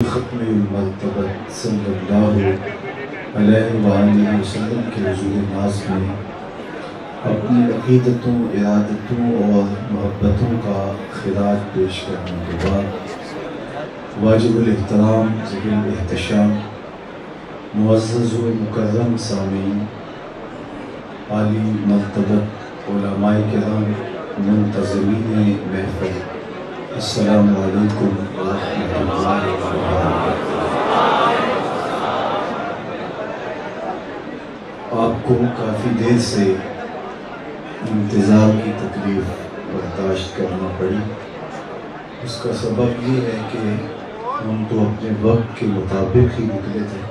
ختم مرتبت صلی اللہ علیہ وآلہ وسلم کے حضور ناز میں اپنی عقیدتوں، ارادتوں اور محبتوں کا خراج پیش کرنے کے بعد واجب الاحترام ذوی الاحتشام معزز و مکرم سامعین، عالی مرتبت علماء کرام، منتظمین محفل، السلام علیکم ورحمۃ اللہ وبرکاتہ۔ آپ کو کافی دیر سے انتظار کی تکلیف برداشت کرنا پڑی۔ اس کا سبب یہ ہے کہ ہم تو اپنے وقت کے مطابق ہی نکلے تھے،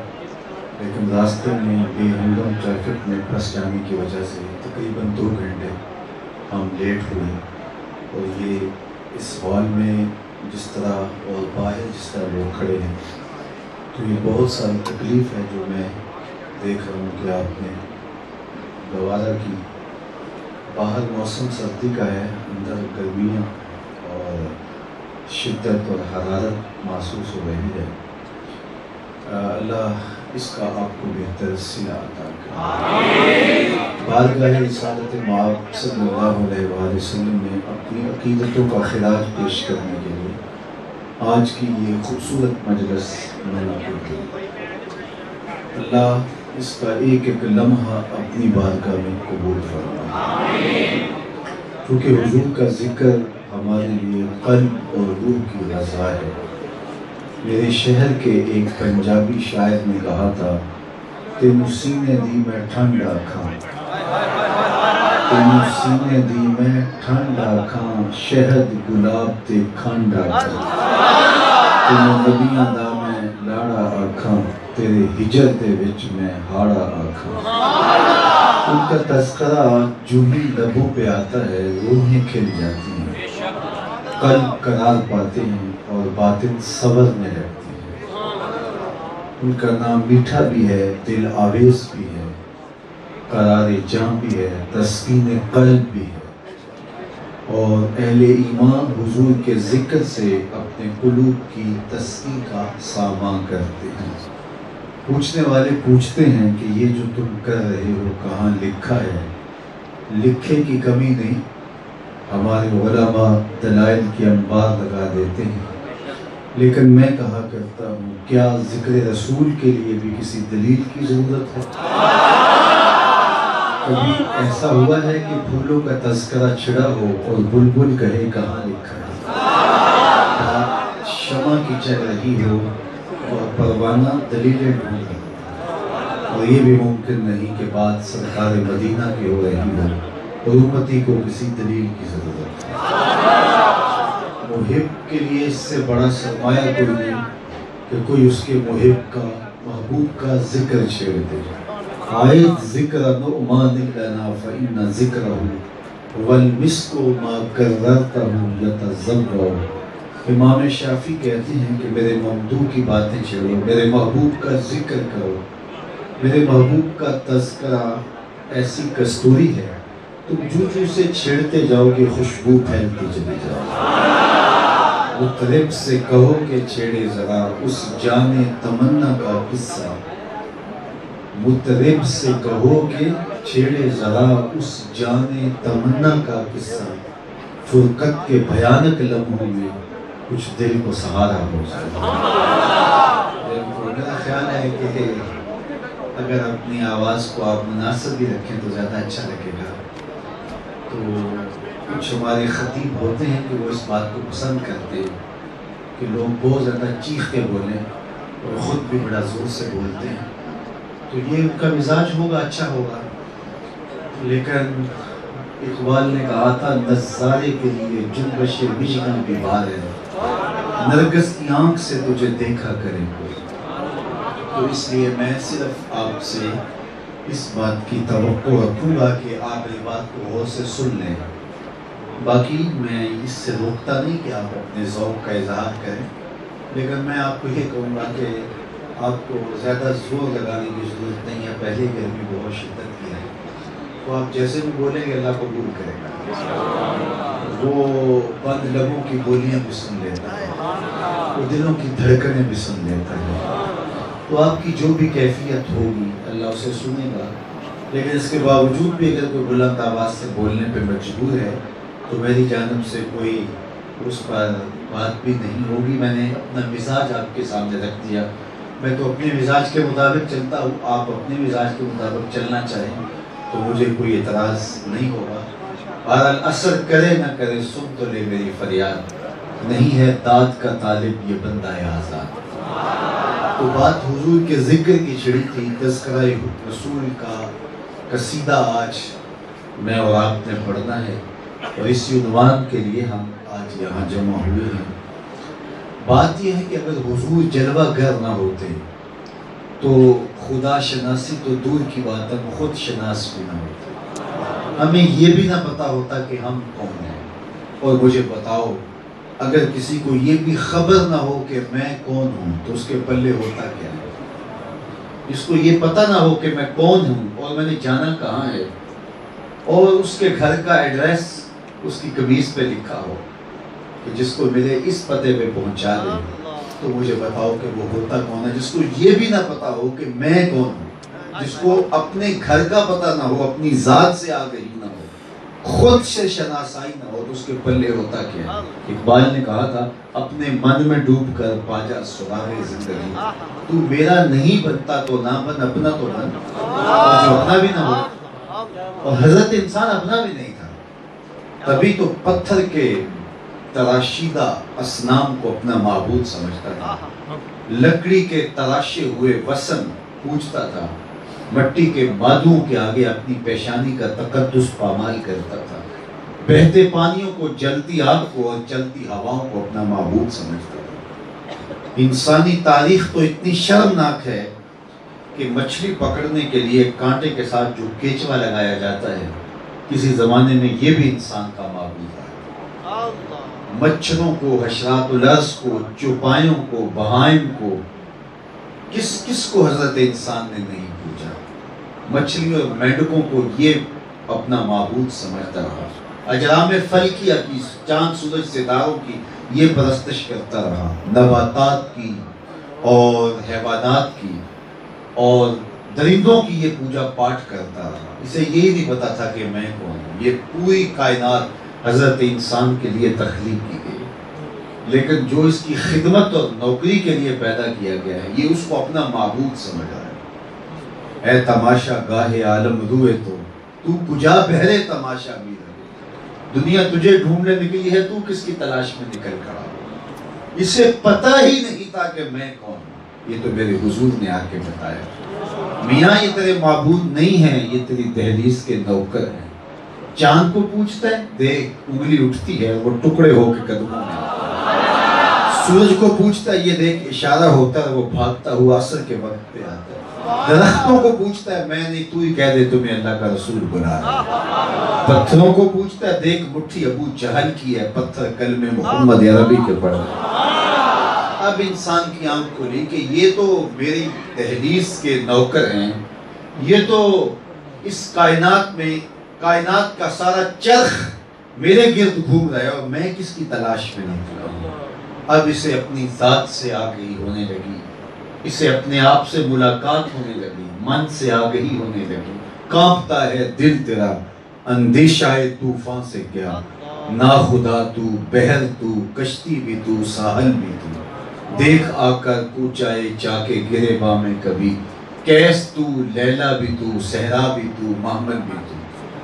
لیکن راستے میں بے ہنگم ٹریفک میں پھنس جانے کی وجہ سے تقریباً 2 گھنٹے ہم لیٹ ہوئے، اور یہ اس ہال میں جس طرح اور باہر جس طرح لوگ کھڑے ہیں تو یہ بہت ساری تکلیف ہے جو میں دیکھ رہا ہوں کہ آپ نے گوارا کی۔ باہر موسم سردی کا ہے، اندر گرمیاں اور شدت اور حرارت محسوس ہو رہی ہے۔ اللہ اس کا آپ کو بہتر صلہ عطا کرے۔ بارگاہ رسالت مآب صلی اللہ علیہ وآلہ وسلم نے اپنی عقیدتوں کا خراج پیش کرنے کے لیے آج کی یہ خوبصورت مجلس منعقد کی۔ اللہ اس کا ایک ایک لمحہ اپنی بارگاہ میں قبول فرمائے، کیونکہ حضور کا ذکر ہمارے لیے قلب اور روح کی غذا ہے۔ میرے شہر کے ایک پنجابی شاعر نے کہا تھا، تینوں سینے دی میں ٹھنڈا کھاں، تینوں سینے دی میں ٹھنڈا کھاں، شہد گلاب تے کھانڈا کھاں، تینوں نبیاں دا میں لاڑا آکھاں، تیرے ہجر دے وچ میں ہاڑا آکھاں۔ ان کا تذکرہ جو ہی لبوں پہ آتا ہے روحیں کھل جاتی ہیں، قلب قرار پاتے ہیں اور باطن صبر میں رہتی ہے۔ ان کا نام میٹھا بھی ہے، دل آویز بھی ہے، قرار جاں بھی ہے، تسکین قلب بھی ہے، اور اہل ایمان حضور کے ذکر سے اپنے قلوب کی تسکین کا سامان کرتے ہیں۔ پوچھنے والے پوچھتے ہیں کہ یہ جو تم کر رہے ہو کہاں لکھا ہے؟ لکھے کی کمی نہیں، ہمارے علماء دلائل کی انبار لگا دیتے ہیں، لیکن میں کہا کرتا ہوں کیا ذکر رسول کے لیے بھی کسی دلیل کی ضرورت ہے؟ کبھی ایسا ہوا ہے کہ پھولوں کا تذکرہ چھڑا ہو اور بلبل کہے کہاں لکھا ہے؟ شمع کی چل رہی ہو اور پروانہ دلیلیں ڈھونڈ رہا ہو، اور یہ بھی ممکن نہیں کہ بات سرکار مدینہ کی ہو رہی ہو اور امتی کو کسی دلیل کی ضرورت ہے۔ محب کے لیے اس سے بڑا سرمایہ کوئی نہیں کہ کوئی اس کے محب کا، محبوب کا ذکر چھیڑ دے۔ آیت ذکر نعمان لنا فإن ذکرہ والمسک ما کررتہ یتذرع۔ امام شافعی کہتے ہیں کہ میرے ممدوح کی باتیں چھیڑو، میرے محبوب کا ذکر کرو۔ میرے محبوب کا تذکرہ ایسی کستوری ہے، تم جو سے چھیڑتے جاؤ گے خوشبو پھیلتی چلی جاؤ گی۔ مطرب سے کہو کہ چھیڑے ذرا اس جان تمنا کا قصہ، مطرب سے کہو کہ چھیڑے ذرا اس جان تمنا کا قصہ، فرقت کے بھیانک لمحوں میں کچھ دل کو سہارا ہو جائے۔ میرا خیال ہے کہ اگر اپنی آواز کو آپ مناسب ہی رکھیں تو زیادہ اچھا لگے گا۔ تو کچھ ہمارے خطیب ہوتے ہیں کہ وہ اس بات کو پسند کرتے ہیں کہ لوگ بہت زیادہ چیخ کے بولیں اور خود بھی بڑا زور سے بولتے ہیں، تو یہ ان کا مزاج ہوگا، اچھا ہوگا۔ لیکن اقبال نے کہا تھا، نظارے کے لیے جنبش مشکن بھی بار ہے، نرگس کی آنکھ سے تجھے دیکھا کرے کوئی۔ تو اس لیے میں صرف آپ سے اس بات کی توقع رکھوں گا کہ آپ اس بات کو غور سے سن لیں۔ باقی میں اس سے روکتا نہیں کہ آپ اپنے ذوق کا اظہار کریں، لیکن میں آپ کو یہ کہوں گا کہ آپ کو زیادہ زور لگانے کی ضرورت نہیں ہے۔ پہلے گرمی بہت شدت کی ہے، تو آپ جیسے بھی بولیں گے اللہ قبول کرے گا۔ وہ بند لبوں کی بولیاں بھی سن لیتا ہے۔ وہ دلوں کی دھڑکنیں بھی سن لیتا ہے. تو آپ کی جو بھی کیفیت ہوگی اللہ اسے سنے گا، لیکن اس کے باوجود بھی اگر کوئی بلند آواز سے بولنے پہ مجبور ہے تو میری جانب سے کوئی اس پر بات بھی نہیں ہوگی. میں نے اپنا مزاج آپ کے سامنے رکھ دیا. میں تو اپنے مزاج کے مطابق چلتا ہوں، آپ اپنے مزاج کے مطابق چلنا چاہیں تو مجھے کوئی اعتراض نہیں ہوگا. بہرحال اثر کرے نہ کرے سن تو لے میری فریاد، نہیں ہے داد کا طالب یہ بندہ آزاد. تو بات حضور کے ذکر کی چھڑی تھی. تذکرہ رسول کا قصیدہ آج میں اور آپ نے پڑھنا ہے، اور اسی عنوان کے لیے ہم آج یہاں جمع ہوئے ہیں. بات یہ ہے کہ اگر حضور جلوہ گر نہ ہوتے تو خدا شناسی تو دور کی بات ہے، خود شناس بھی نہ ہوتے. ہمیں یہ بھی نہ پتا ہوتا کہ ہم کون ہیں. اور مجھے بتاؤ، اگر کسی کو یہ بھی خبر نہ ہو کہ میں کون ہوں تو اس کے پلے ہوتا کیا ہے؟ جس کو یہ پتہ نہ ہو کہ میں کون ہوں اور میں نے جانا کہاں ہے، اور اس کے گھر کا ایڈریس اس کی قمیص پہ لکھا ہو کہ جس کو ملے اس پتے پہ پہنچا دے، تو مجھے بتاؤ کہ وہ ہوتا کون ہے؟ جس کو یہ بھی نہ پتا ہو کہ میں کون ہوں، جس کو اپنے گھر کا پتہ نہ ہو، اپنی ذات سے آگہی نہ ہو، خود سے شناسائی نہ ہو، تو اس کے پلے ہوتا کیا ہے؟ اقبال نے کہا تھا، اپنے من میں ڈوب کر پاجا سراغ زندگی، تو میرا نہیں بنتا تو نہ بن، اپنا تو بن. اور جو اپنا بھی نہ ہو، اور حضرت انسان اپنا بھی نہیں تھا، تبھی تو پتھر کے تراشیدہ اصنام کو اپنا معبود سمجھتا تھا، لکڑی کے تراشے ہوئے وثن پوجتا تھا، مٹی کے مادوں کے آگے اپنی پیشانی کا تقدس پامال کرتا تھا، بہتے پانیوں کو، جلتی آگ کو اور چلتی ہواؤں کو اپنا معبود سمجھتا تھا. انسانی تاریخ تو اتنی شرمناک ہے کہ مچھلی پکڑنے کے لیے کانٹے کے ساتھ جو کیچوا لگایا جاتا ہے، کسی زمانے میں یہ بھی انسان کا معبود ہے. مچھروں کو، حشرات الارض کو، چوپایوں کو، بہائم کو، کس کو حضرت انسان نے نہیں پوجا؟ مچھلی اور مینڈکوں کو یہ اپنا معبود سمجھتا رہا، اجرام فلکیہ کی، چاند سورج ستاروں کی یہ پرستش کرتا رہا، نباتات کی اور حیوانات کی اور درندوں کی یہ پوجا پاٹ کرتا رہا. اسے یہی نہیں پتا تھا کہ میں کون ہوں. یہ پوری کائنات حضرت انسان کے لیے تخلیق کی گئی، لیکن جو اس کی خدمت اور نوکری کے لیے پیدا کیا گیا ہے، یہ اس کو اپنا معبود سمجھ رہا ہے. اے تماشا گاہ عالم روئے تو کجا بہرے تماشا بھی رہے، دنیا تجھے ڈھونڈنے نکلی ہے، تو کس کی تلاش میں نکل کھڑا ہو. اسے پتہ ہی نہیں تھا کہ میں کون ہوں. یہ تو میرے حضور نے آ کے بتایا، میاں یہ تیرے معبود نہیں ہیں، یہ تیری دہلیز کے نوکر ہیں. چاند کو پوچھتا ہے، دیکھ انگلی اٹھتی ہے، وہ ٹکڑے ہو کے قدموں میں. سورج کو پوچھتا ہے، یہ دیکھ اشارہ ہوتا ہے، وہ بھاگتا ہوا عصر کے وقت پہ آتا ہے. درختوں کو پوچھتا ہے، میں نہیں، تو ہی کہہ دے تمہیں اللہ کا رسول بنا رہا ہے. پتھروں کو پوچھتا ہے، دیکھ مٹھی ابو جہل کی ہے، پتھر کلمے محمد عربی کے پڑھ رہے. اب انسان کی آنکھ کھلی کہ یہ تو میری دہلیز کے نوکر ہیں، یہ تو اس کائنات میں، کائنات کا سارا چرخ میرے گرد گھوم رہا ہے اور میں کس کی تلاش میں نکلا ہوں. اب اسے اپنی ذات سے آگہی ہونے لگی، اسے اپنے آپ سے ملاقات ہونے لگی، من سے آگہی ہونے لگی. کانپتا ہے دل تیرا اندیشہ طوفان سے کیا، ناخدا تو، بحر تو، کشتی بھی تو، ساحل بھی تو. دیکھ آ کر کوچائے جا کے گریباں میں کبھی، کیس تو، لیلا بھی تو، صحرا بھی تو، محمل بھی تو.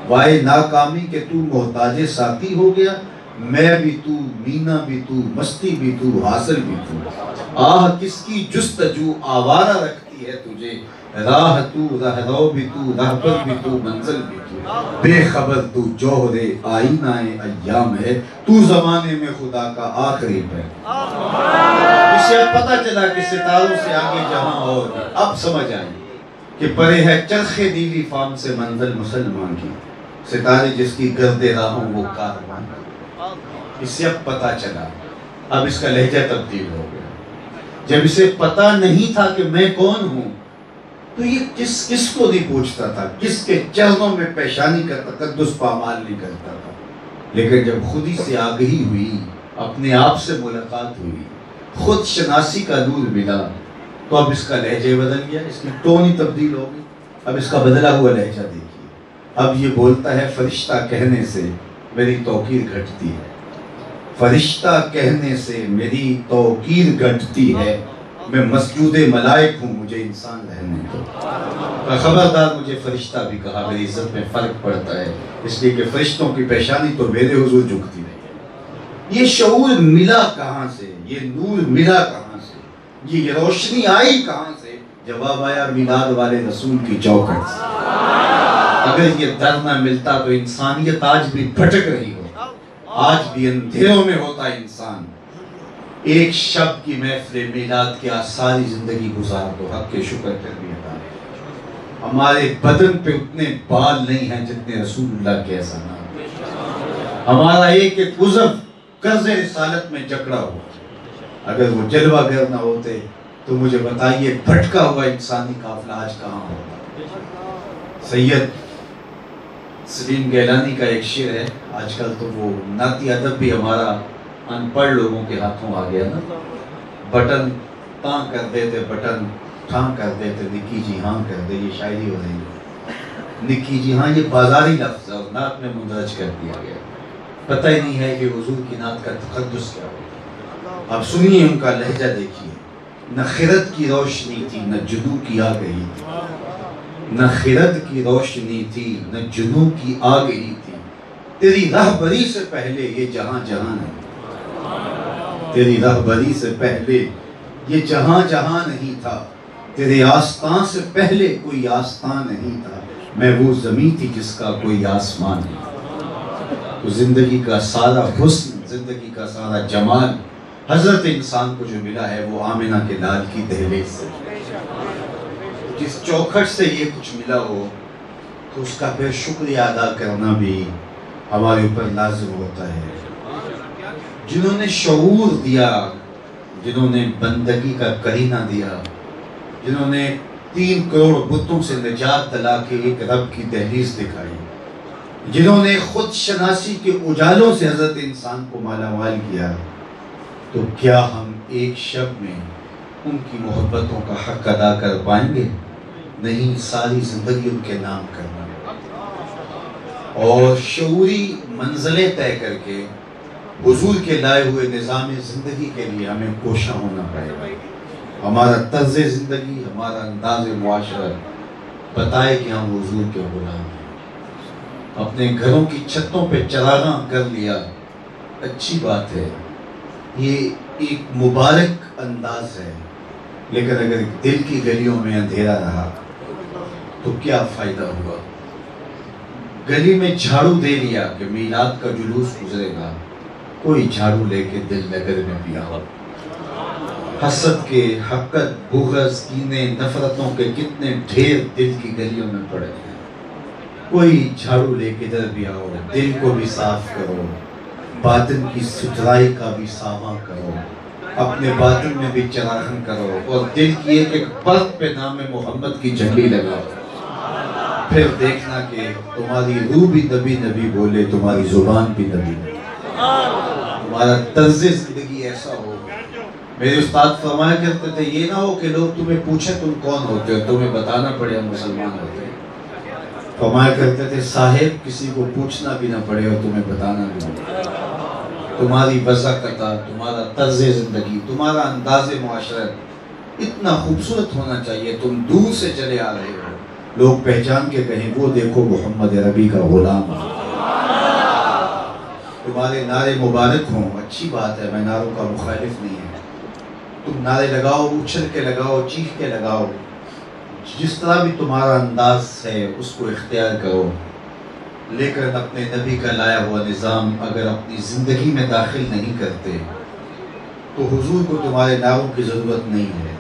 وائے ناکامی کہ تو محتاج ساقی ہو گیا، میں بھی تو، مینا بھی تو، مستی بھی تو، حاصل بھی تو. آہ کس کی جستجو آوارہ رکھتی ہے تجھے، راہ تو، رہرو بھی تو، رہبر بھی تو، منزل بھی تو. بے خبر تو جوہر آئینہ ایام ہے، تو زمانے میں خدا کا آخری ہے. اسے اب پتہ چلا کہ ستاروں سے آگے جہاں اور ہے. اب سمجھ آئی کہ پرے ہے چرخ نیلی فام سے منزل مسلمان کی، ستارے جس کی گرد راہوں وہ کاروان. اسے اب پتہ چلا، اب اس کا لہجہ تبدیل ہو گیا. جب اسے پتہ نہیں تھا کہ میں کون ہوں تو یہ کس کو نہیں پوچھتا تھا، کس کے چرنوں میں پیشانی کا تقدس پامال نہیں کرتا تھا. لیکن جب خود ہی سے آگہی ہوئی، اپنے آپ سے ملاقات ہوئی، خود شناسی کا نور ملا، تو اب اس کا لہجے بدل گیا، اس کی ٹون ہی تبدیل ہو گئی۔ اب اس کا بدلا ہوا لہجہ دیکھیے، اب یہ بولتا ہے فرشتہ کہنے سے میری توقیر گھٹتی ہے، فرشتہ کہنے سے میری توقیر گھٹتی ہے، میں مسجود ملائک ہوں، مجھے انسان رہنے دو۔ خبردار، مجھے فرشتہ بھی کہا، میری عزت میں فرق پڑتا ہے، اس لیے کہ فرشتوں کی پیشانی تو میرے حضور جھکتی رہی ہے۔ یہ شعور ملا کہاں سے، یہ نور ملا کہاں سے، یہ روشنی آئی کہاں سے؟ جواب آیا میلاد والے رسول کی چوکھٹ سے۔ اگر یہ در نہ ملتا تو انسانیت آج بھی بھٹک رہی ہو، آج بھی اندھیروں میں ہوتا انسان۔ ایک شب کی محفل میلاد کیا ساری زندگی گزار دو، حق کے شکر کر بھی ادا ہے۔ ہمارے بدن پہ اتنے بال نہیں ہیں جتنے رسول اللہ کے ایسا نام۔ ہمارا ایک ایک عضو قرض رسالت میں جکڑا ہوا، اگر وہ جلوہ گر نہ ہوتے تو مجھے بتائیے بھٹکا ہوا انسانی قافلہ آج کہاں ہوتا۔ سید سلیم گیلانی کا ایک شعر ہے، آج کل تو وہ نعتی ادب بھی ہمارا ان پڑھ لوگوں کے ہاتھوں آ گیا نا۔ بٹن تاں کر دیتے، بٹن ٹھاں کر دیتے، نکی جی ہاں کر دے، یہ شاعری ہو رہی ہے۔ نکی جی ہاں یہ بازاری لفظ ہے اور نعت میں مندرج کر دیا گیا، پتہ ہی نہیں ہے کہ حضور کی نعت کا تقدس کیا ہوتا۔ اب سنیے ان کا لہجہ دیکھیے۔ نہ خرد کی روشنی تھی نہ جنوں کی آ گئی تھی، نہ خرد کی روشنی تھی نہ جنوں کی آ گئی تھی، تیری رہبری سے پہلے یہ جہاں جہاں نہیں، تیری رہبری سے پہلے یہ جہاں جہاں نہیں تھا، تیرے آستان سے پہلے کوئی آستان نہیں تھا، میں وہ زمین تھی جس کا کوئی آسمان نہیں۔ تو زندگی کا سارا حسن، زندگی کا سارا جمال حضرت انسان کو جو ملا ہے وہ آمنہ کے لال کی دہلیز سے۔ جس چوکھٹ سے یہ کچھ ملا ہو تو اس کا پھر شکریہ ادا کرنا بھی ہمارے اوپر لازم ہوتا ہے۔ جنہوں نے شعور دیا، جنہوں نے بندگی کا کرینہ دیا، جنہوں نے 3 کروڑ بتوں سے نجات دلا کے ایک رب کی دہلیز دکھائی، جنہوں نے خود شناسی کے اجالوں سے حضرت انسان کو مالا مال کیا، تو کیا ہم ایک شب میں ان کی محبتوں کا حق ادا کر پائیں گے؟ نہیں، ساری زندگی ان کے نام کرنا اور شعوری منزلیں طے کر کے حضور کے لائے ہوئے نظام زندگی کے لیے ہمیں کوشاں ہونا پڑے گا۔ ہمارا طرز زندگی، ہمارا انداز معاشرت بتائے کہ ہم حضور کے غلام ہیں۔ اپنے گھروں کی چھتوں پہ چراغاں کر لیا، اچھی بات ہے، یہ ایک مبارک انداز ہے، لیکن اگر دل کی گلیوں میں اندھیرا رہا تو کیا فائدہ ہوا؟ گلی میں جھاڑو دے لیا کہ میلاد کا جلوس گزرے گا، کوئی جھاڑو لے کے دل نگر میں بھی آؤ۔ حسد کے، حقد، بغض، کینے، نفرتوں کے کتنے ڈھیر دل کی گلیوں میں پڑے ہیں، کوئی جھاڑو لے کے ادھر بھی آؤ، دل کو بھی صاف کرو، باطن کی ستھرائی کا بھی سامان کرو، اپنے باطن میں بھی چراغاں کرو اور دل کی ایک ایک پرت پہ نام محمد کی جھنڈی لگاؤ۔ پھر دیکھنا کہ تمہاری روح بھی نبی نبی بولے، تمہاری زبان بھی نبی نبی، تمہارا طرز زندگی ایسا ہو۔ میرے استاد فرمایا کرتے تھے یہ نہ ہو کہ لوگ تمہیں پوچھیں تم کون ہوتے ہو، تمہیں بتانا پڑے ہم مسلمان ہوتے ہیں۔ فرمایا کرتے تھے صاحب کسی کو پوچھنا بھی نہ پڑے اور تمہیں بتانا بھی نہ پڑے۔ تمہاری وضاحت، تمہارا طرز زندگی، تمہارا انداز معاشرت اتنا خوبصورت ہونا چاہیے، تم دور سے چلے آ رہے ہو، لوگ پہچان کے کہیں وہ دیکھو محمد عربی کا غلام۔ تمہارے نعرے مبارک ہوں، اچھی بات ہے، میں نعروں کا مخالف نہیں ہے، تم نعرے لگاؤ، اچھل کے لگاؤ، چیخ کے لگاؤ، جس طرح بھی تمہارا انداز ہے اس کو اختیار کرو، لیکن اپنے نبی کا لایا ہوا نظام اگر اپنی زندگی میں داخل نہیں کرتے تو حضور کو تمہارے نعروں کی ضرورت نہیں ہے۔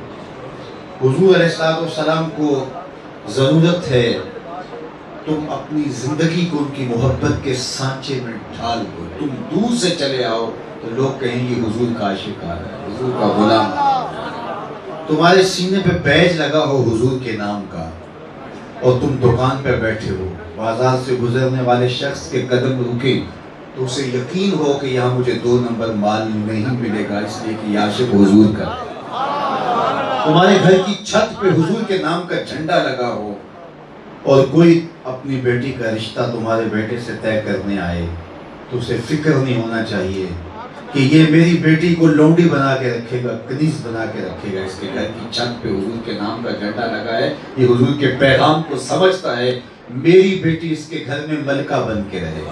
حضور علیہ السلام کو ضرورت ہے تم اپنی زندگی کو ان کی محبت کے سانچے میں ڈھال دو۔ تم دور سے چلے آؤ تو لوگ کہیں گے حضور کا عاشق آ رہا ہے، حضور کا غلام۔ تمہارے سینے پہ بیج لگا ہو حضور کے نام کا اور تم دکان پہ بیٹھے ہو، بازار سے گزرنے والے شخص کے قدم رکے تو اسے یقین ہو کہ یہاں مجھے 2 نمبر مال نہیں ملے گا، اس لیے کہ یہ عاشق حضور کا ہے۔ تمہارے گھر کی چھت پہ حضور کے نام کا جھنڈا لگا ہو اور کوئی اپنی بیٹی کا رشتہ تمہارے بیٹے سے طے کرنے آئے تو اسے فکر نہیں ہونا چاہیے کہ یہ میری بیٹی کو لونڈی بنا کے رکھے گا، کنیز بنا کے رکھے گا، اس کے گھر کی چھت پہ حضور کے نام کا جھنڈا لگا ہے، یہ حضور کے پیغام کو سمجھتا ہے، میری بیٹی اس کے گھر میں ملکہ بن کے رہے،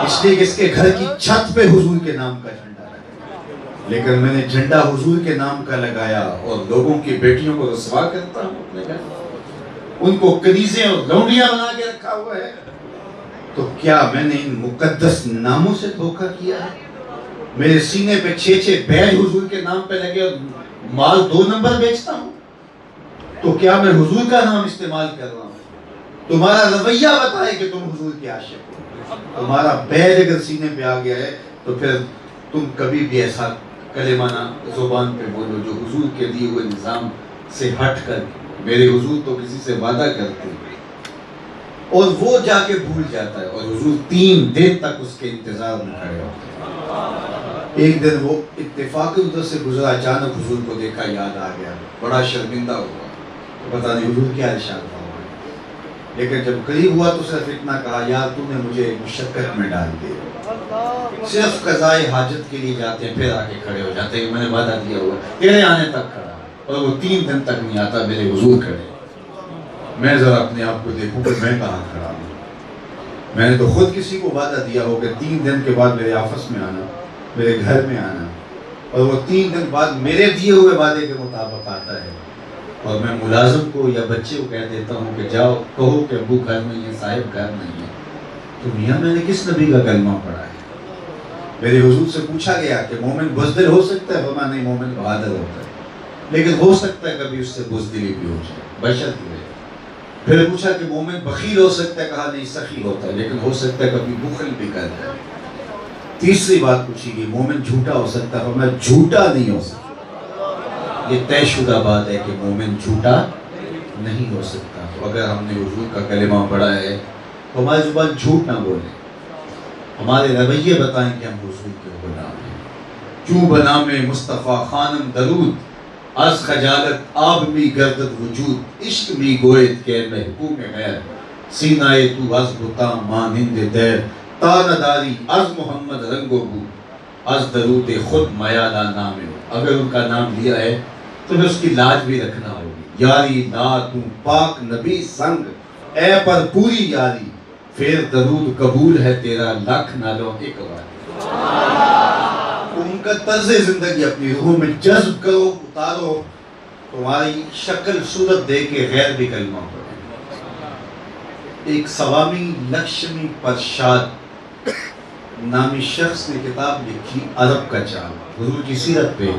اس لیے کہ اس کے گھر کی چھت پہ حضور کے نام کا جھنڈا لگا۔ لیکن میں نے جھنڈا حضور کے نام کا لگایا اور لوگوں کی بیٹیوں کو رسوا کرتا ہوں اپنے گھر، ان کو کنیزیں اور لونڈیاں بنا کے رکھا ہوا ہے، تو کیا میں نے ان مقدس ناموں سے دھوکہ کیا ہے؟ میرے سینے پہ 6 بیج حضور کے نام پہ لگے اور مال 2 نمبر بیچتا ہوں، تو کیا میں حضور کا نام استعمال کر رہا ہوں؟ تمہارا رویہ بتائے کہ تم حضور کے عاشق ہو۔ تمہارا بیج اگر سینے پہ آ گیا ہے تو پھر تم کبھی بھی ایسا کلمہ نہ زبان پہ بولو جو حضور کے دیے ہوئے نظام سے ہٹ کر، میرے حضور تو کسی سے وعدہ کرتے ہیں اور وہ جا کے بھول جاتا ہے، اور حضور 3 دن تک اس کے انتظار میں کھڑے ہوتے ہیں۔ ایک دن وہ اتفاقی ادھر سے گزرا، اچانک حضور کو دیکھا، یاد آ گیا، بڑا شرمندہ ہوا، پتہ نہیں حضور کیا ارشاد فرمایا۔ لیکن جب قریب ہوا تو صرف اتنا کہا، یار تو نے مجھے مشقت میں ڈال دیا۔ صرف قضائے حاجت کے لیے جاتے ہیں، پھر آ کے کھڑے ہو جاتے ہیں کہ میں نے وعدہ دیا ہوا تیرے آنے تک کھڑا، اور وہ 3 دن تک نہیں آتا، میرے حضور کھڑے۔ میں ذرا اپنے آپ کو دیکھوں کہ میں کہاں کھڑا ہوں۔ میں نے تو خود کسی کو وعدہ دیا ہو کہ 3 دن کے بعد میرے آفس میں آنا، میرے گھر میں آنا، اور وہ 3 دن بعد میرے دیے ہوئے وعدے کے مطابق آتا ہے، اور میں ملازم کو یا بچے کو کہہ دیتا ہوں کہ جاؤ کہو کہ ابو گھر نہیں ہے، صاحب گھر نہیں ہے، تو میاں میں نے کس نبی کا کلمہ پڑھا ہے؟ میرے حضور سے پوچھا گیا کہ مومن بزدل ہو سکتا ہے؟ فرمایا نہیں، مومن بہادر ہوتا ہے، لیکن ہو سکتا ہے کبھی اس سے بزدلی بھی ہو جائے، بشرط یہ۔ پھر پوچھا کہ مومن بخیل ہو سکتا ہے؟ کہا نہیں، سخی ہوتا ہے، لیکن ہو سکتا ہے کبھی بخل بھی کر جائے۔ تیسری بات پوچھی گئی، مومن جھوٹا ہو سکتا ہے؟ فرمایا جھوٹا نہیں ہو سکتا۔ یہ طے شدہ بات ہے کہ مومن جھوٹا نہیں ہو سکتا۔ تو اگر ہم نے حضور کا کلمہ پڑھا ہے تو ہماری زبان جھوٹ نہ بولے، ہمارے رویے بتائیں کہ ہم حضور کے غلام ہیں۔ کیوں بنام مصطفیٰ خانم درود، از خجالت آب می گردد وجود، عشق می گوید کہ محکوم غیر، سینہ تو از بتا مانند دیر، تا نداری از محمد رنگ و بو، از درود خود میادہ نام ہو۔ اگر ان کا نام لیا ہے تو پھر اس کی لاج بھی رکھنا ہوگی۔ یاری نا تو پاک نبی سنگ، اے پر پوری یاری، پھر درود قبول ہے تیرا، لاکھ نالوں ایک بار۔ ان کا طرز زندگی اپنی روح میں جذب کرو، اتارو، تمہاری شکل صورت دے کے غیر بھی کلمہ پڑھیں۔ ایک سوامی لکشمی پرشاد نامی شخص نے کتاب لکھی، عرب کا چاند، حضور کی سیرت پہ۔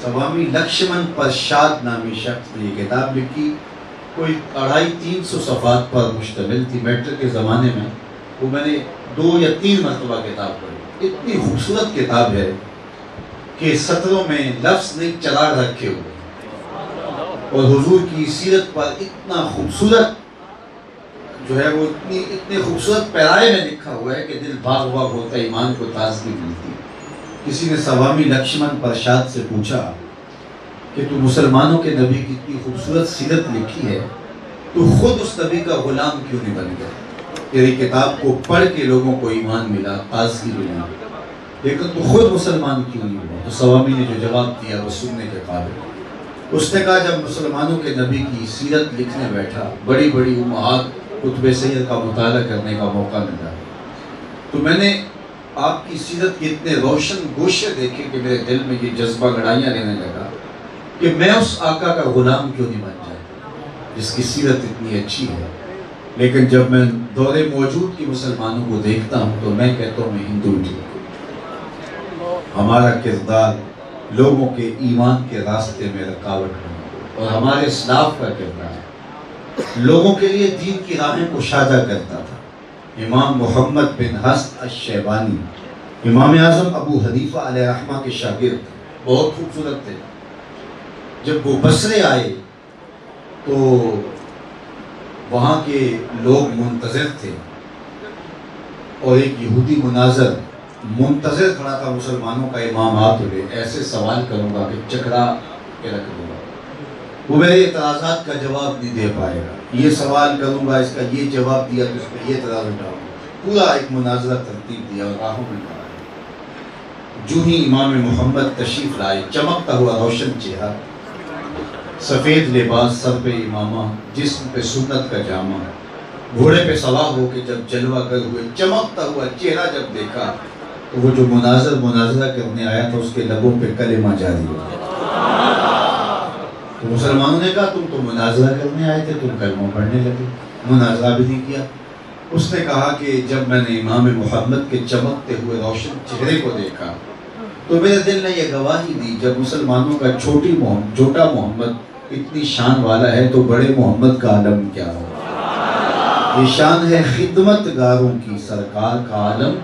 سوامی لکشمن پرشاد نامی شخص نے یہ کتاب لکھی، کوئی 250-300 صفحات پر مشتمل تھی۔ میٹرک کے زمانے میں وہ میں نے 2 یا 3 مرتبہ کتاب پڑھی۔ اتنی خوبصورت کتاب ہے کہ سطروں میں لفظ نے چراغ رکھے ہوئے، اور حضور کی سیرت پر اتنا خوبصورت جو ہے وہ اتنے خوبصورت پیرائے میں لکھا ہوا ہے کہ دل باغ باغ ہوتا ہے، ایمان کو تازگی ملتی ہے۔ کسی نے سوامی لکشمن پرشاد سے پوچھا کہ تو مسلمانوں کے نبی کی اتنی خوبصورت سیرت لکھی ہے، تو خود اس نبی کا غلام کیوں نہیں بن گیا؟ تیری کتاب کو پڑھ کے لوگوں کو ایمان ملا، تازگی ملا، لیکن تو خود مسلمان کیوں نہیں ہوا؟ تو سوامی نے جو جواب دیا وہ سننے کے قابل۔ اس نے کہا جب مسلمانوں کے نبی کی سیرت لکھنے بیٹھا، بڑی بڑی امہات کتب سیر کا مطالعہ کرنے کا موقع ملا، تو میں نے آپ کی سیرت کے اتنے روشن گوشے دیکھے کہ میرے دل میں یہ جذبہ لڑائیاں لینے لگا کہ میں اس آقا کا غلام کیوں نہیں بن جائے جس کی سیرت اتنی اچھی ہے۔ لیکن جب میں دور موجود کی مسلمانوں کو دیکھتا ہوں تو میں کہتا ہوں میں ہندو ہوں۔ ہمارا کردار لوگوں کے ایمان کے راستے میں رکاوٹ بنا، اور ہمارے اسلاف کا کردار لوگوں کے لیے دین کی راہیں کشادہ کرتا تھا۔ امام محمد بن حسن الشیبانی، امام اعظم ابو حنیفہ علیہ رحمہ کے شاگرد، بہت خوبصورت تھے۔ جب وہ بصرے آئے تو وہاں کے لوگ منتظر تھے، اور ایک یہودی مناظر منتظر کھڑا تھا مسلمانوں کا امام آپ لے، ایسے سوال کروں گا کہ چکرا کے رکھ دوں گا، وہ میرے اعتراضات کا جواب نہیں دے پائے گا، یہ سوال کروں گا اس کا یہ جواب دیا تو اس پہ یہ اعتراض اٹھاؤں گا، پورا ایک مناظرہ ترتیب دیا اور راہوں میں کھڑا ہے۔ جو ہی امام محمد تشریف لائے، چمکتا ہوا روشن چہرہ، سفید لباس، سر پہ امامہ، جسم پہ سنت کا جامہ، گھوڑے پہ سوار ہو کے جب جلوہ گر ہوئے، چمکتا ہوا چہرہ جب دیکھا تو وہ جو مناظرہ کرنے آیا تھا اس کے لبوں پہ کلمہ جاری ہو گیا۔ تو مسلمانوں نے کہا تم تو مناظرہ کرنے آئے تھے، تم کلمہ پڑھنے لگے، مناظرہ بھی نہیں کیا۔ اس نے کہا کہ جب میں نے امام محمد کے چمکتے ہوئے روشن چہرے کو دیکھا تو میرے دل نے یہ گواہی دی، جب مسلمانوں کا چھوٹا محمد اتنی شان والا ہے تو بڑے محمد کا عالم کیا ہو۔ یہ شان ہے خدمت گاروں کی، سرکار کا عالم۔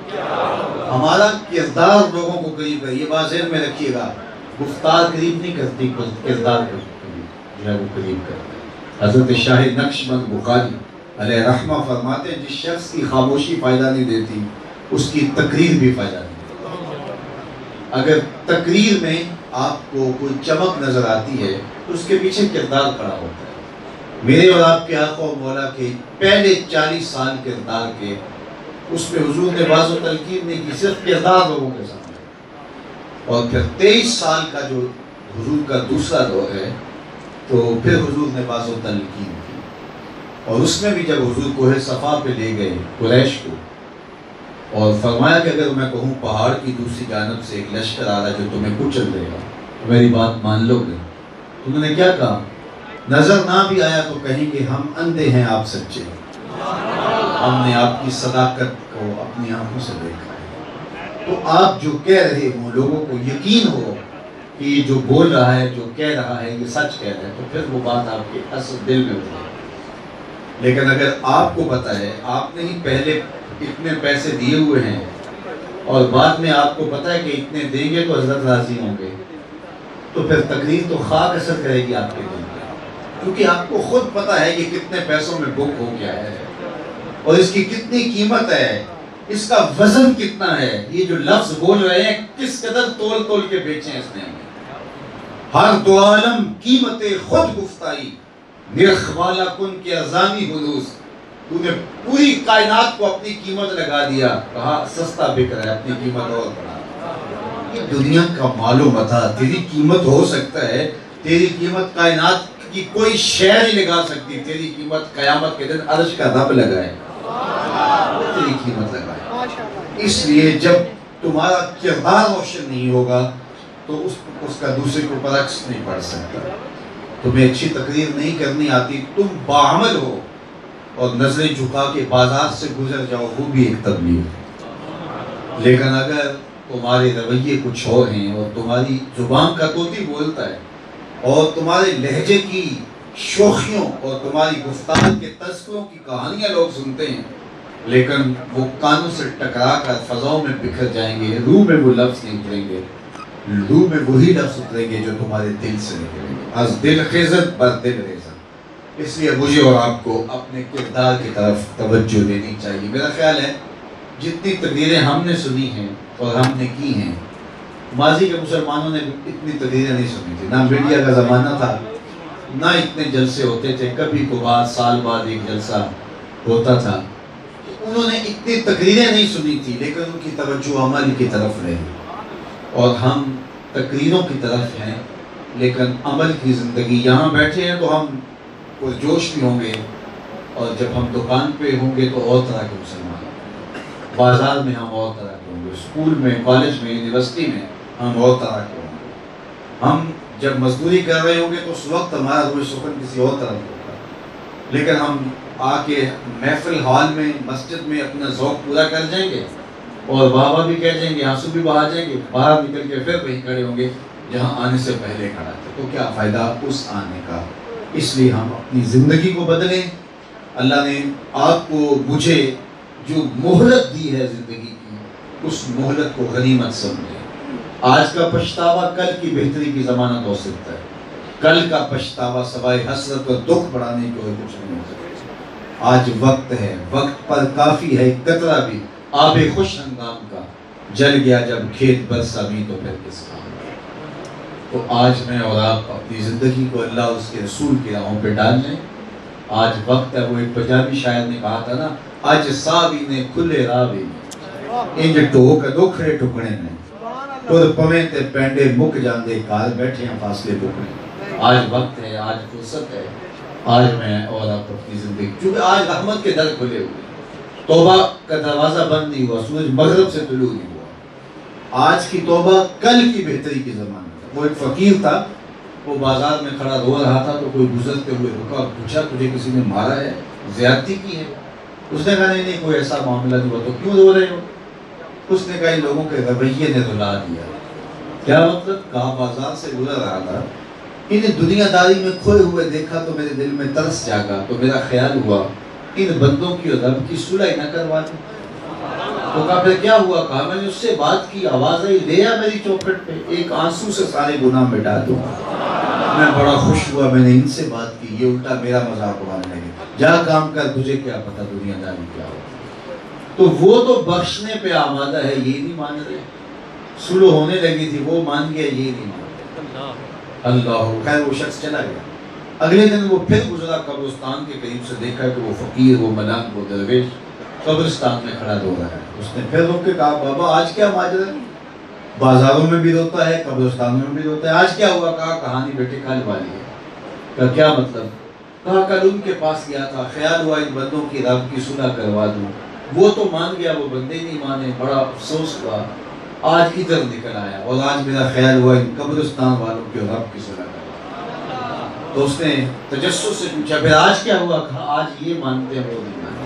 ہمارا کردار لوگوں کو قریب ہے، یہ بات ذہن میں رکھیے گا، گفتار قریب نہیں کرتی، کردار جو ہے وہ قریب کرتا ہے۔ حضرت شاہ نقشبند بخاری علیہ رحمہ فرماتے ہیں جس شخص کی خاموشی فائدہ نہیں دیتی اس کی تقریر بھی فائدہ نہیں دیتی۔ اگر تقریر میں آپ کو کوئی چمک نظر آتی ہے تو اس کے پیچھے کردار کھڑا ہوتا ہے۔ میرے اور آپ کے آقا و مولا کے پہلے 40 سال کردار کے، اس پہ حضور نے باز و تلقین نہیں کی، صرف کردار لوگوں کے سامنے، اور پھر 23 سال کا جو حضور کا دوسرا دور ہے تو پھر حضور نے باز و تلقین کی، اور اس میں بھی جب حضور کوہ صفا پہ لے گئے قریش کو اور فرمایا کہ اگر میں کہوں پہاڑ کی دوسری جانب سے ایک لشکر آ رہا جو تمہیں کچل دے گا تو میری بات مان لو گے؟ انہوں نے کیا کہا؟ نظر نہ بھی آیا تو کہیں گے ہم اندھے ہیں، آپ سچے، ہم نے آپ کی صداقت کو اپنی آنکھوں سے دیکھا ہے۔ تو آپ جو کہہ رہے ہوں لوگوں کو یقین ہو کہ یہ جو بول رہا ہے، جو کہہ رہا ہے، یہ سچ کہہ رہا ہے، تو پھر وہ بات آپ کے اصل دل میں اترے۔ لیکن اگر آپ کو پتہ ہے آپ نے ہی پہلے اتنے پیسے دیے ہوئے ہیں اور بعد میں آپ کو پتہ ہے کہ اتنے دیں گے تو حضرت راضی ہوں گے، تو پھر تقریر تو خاک اثر کرے گی آپ کے دل میں، کیونکہ آپ کو خود پتہ ہے کہ کتنے پیسوں میں بک ہو گیا ہے اور اس کی کتنی قیمت ہے، اس کا وزن کتنا ہے، یہ جو لفظ بول رہے ہیں کس قدر تول تول کے بیچے ہیں اس نے ہمیں۔ ہر دو عالم قیمت خود گفتائی، نرخ والا کن کے ارزانی حلوز، تو نے پوری کائنات کو اپنی قیمت لگا دیا، کہا سستا بک رہا ہے، اپنی قیمت اور بڑھا۔ یہ دنیا کا مال و متاع، تیری قیمت ہو سکتا ہے، تیری قیمت کائنات کی کوئی شے نہیں لگا سکتی، تیری قیمت قیامت کے دن عرش کا رب لگائے، تیری قیمت لگائے۔ اس لیے جب تمہارا کردار روشن نہیں ہوگا تو اس کا دوسرے کو برعکس نہیں پڑ سکتا۔ تمہیں اچھی تقریر نہیں کرنی آتی، تم باعمل ہو اور نظریں جھکا کے بازار سے گزر جاؤ، وہ بھی ایک تبلیغ۔ لیکن اگر تمہارے رویے کچھ اور ہیں اور تمہاری زبان کا طوطی بولتا ہے اور تمہارے لہجے کی شوخیوں اور تمہاری گفتار کے تذکروں کی کہانیاں لوگ سنتے ہیں، لیکن وہ کانوں سے ٹکرا کر فضاؤں میں بکھر جائیں گے، روح میں وہ لفظ نہیں اتریں گے، روح میں وہی لفظ اتریں گے جو تمہارے دل سے نکلیں گے۔ از دل خیزت بر دل ریزت۔ اس لیے مجھے اور آپ کو اپنے کردار کی طرف توجہ دینی چاہیے۔ میرا خیال ہے جتنی تقریریں ہم نے سنی ہیں اور ہم نے کی ہیں، ماضی کے مسلمانوں نے اتنی تقریریں نہیں سنی تھی، نہ میڈیا کا زمانہ تھا، نہ اتنے جلسے ہوتے تھے، کبھی کبھار سال بعد ایک جلسہ ہوتا تھا۔ انہوں نے اتنی تقریریں نہیں سنی تھی، لیکن ان کی توجہ عمل کی طرف رہی، اور ہم تقریروں کی طرف ہیں لیکن عمل کی زندگی۔ یہاں بیٹھے ہیں تو ہم پرجوش بھی ہوں گے، اور جب ہم دکان پہ ہوں گے تو اور طرح کے مسلمان ہوں گے، بازار میں ہم اور طرح کے ہوں گے، اسکول میں، کالج میں، یونیورسٹی میں ہم اور طرح کے ہوں گے۔ ہم جب مزدوری کر رہے ہوں گے تو اس وقت ہمارا روح سخن کسی اور طرح کا ہوگا، لیکن ہم آ کے محفل ہال میں، مسجد میں اپنا ذوق پورا کر جائیں گے اور بابا بھی کہہ جائیں گے، آنسو بھی بہا جائیں گے، باہر نکل کے پھر وہیں کھڑے ہوں گے جہاں آنے سے پہلے کھڑا تھا، تو کیا فائدہ اس آنے کا۔ اس لیے ہم اپنی زندگی کو بدلیں۔ اللہ نے آپ کو، مجھے جو مہلت دی ہے زندگی کی، اس مہلت کو غنیمت سمجھیں۔ آج کا پچھتاوا کل کی بہتری کی ضمانت ہو سکتا ہے، کل کا پچھتاوا سوائے حسرت اور دکھ بڑھانے کو کچھ نہیں ہو سکتا۔ آج وقت ہے، وقت پر کافی ہے، ایک قطرہ بھی آب خوش ہنگام کا جل گیا جب کھیت برسا بھی تو پھر کس کام کا۔ تو آج میں اور آپ اپنی زندگی کو اللہ اور اس کے رسول کی راہوں پہ ڈال لیں۔ آج وقت ہے، وہ ایک پنجابی شاعر نے کہا تھا نا، آج ساوی نے کھلے راوی انج ٹوک دکھڑے ٹکڑے نے تر پویں تے پینڈے مک جاندے کار بیٹھے ہیں فاصلے ٹکڑے۔ آج وقت ہے، آج فرصت ہے، آج میں اور آپ اپنی زندگی، چونکہ آج رحمت کے در کھلے ہوئے، توبہ کا دروازہ بند نہیں ہوا، سورج مغرب سے طلوع نہیں ہوا۔ آج کی توبہ کل کی بہتری کی ضمانت ہے۔ وہ ایک فقیر تھا، وہ بازار میں کھڑا رو رہا تھا تو کوئی گزرتے ہوئے رکا، پوچھا تجھے کسی نے مارا ہے، زیادتی کی ہے؟ اس نے کہا نہیں کوئی ایسا معاملہ نہیں ہوا۔ تو کیوں رو رہے ہو؟ اس نے کہا ان لوگوں کے رویے نے رلا دیا۔ کیا مطلب؟ کہا بازار سے گزر رہا تھا، انہیں دنیا داری میں کھوئے ہوئے دیکھا تو میرے دل میں ترس جاگا، تو میرا خیال ہوا ان بندوں کی اور رب کی صلح نہ کروا دوں۔ تو کہا پھر کیا ہوا؟ کہا میں نے اس سے بات کی، آواز آئی لے آ میری چوکھٹ پہ، ایک آنسو سے سارے گناہ مٹا دوں۔ میں بڑا خوش ہوا، میں نے ان سے بات کی، یہ الٹا میرا مذاق اڑانے لگے، جا کام کر، تجھے کیا پتا دنیا داری کیا ہو۔ تو وہ تو بخشنے پہ آمادہ ہے، یہ نہیں مان رہے۔ صلح ہونے لگی تھی، وہ مان گیا، یہ نہیں مان رہے۔ اللہ خیر، وہ شخص چلا گیا۔ اگلے دن وہ پھر گزرا قبرستان کے قریب سے، دیکھا کہ وہ فقیر، وہ ملنگ، وہ درویش قبرستان میں کھڑا رو رہا ہے۔ اس نے پھر روک کے کہا بابا آج کیا ماجرا ہے؟ بازاروں میں بھی روتا ہے، قبرستانوں میں بھی روتا ہے، آج کیا ہوا؟ کہا کہانی بیٹے کل والی ہے۔ کہا کیا مطلب؟ کہا کل ان کے پاس گیا تھا، خیال ہوا ان بندوں کی رب کی صلح کروا دوں، وہ تو مان گیا، وہ بندے نہیں مانے، بڑا افسوس ہوا، آج ادھر نکل آیا، اور آج میرا خیال ہوا ان قبرستان والوں کی رب کی صلح کروا۔ تو اس نے تجسس سے پوچھا پھر آج کیا ہوا؟ کہا آج یہ مانتے ہیں وہ نہیں مانتے۔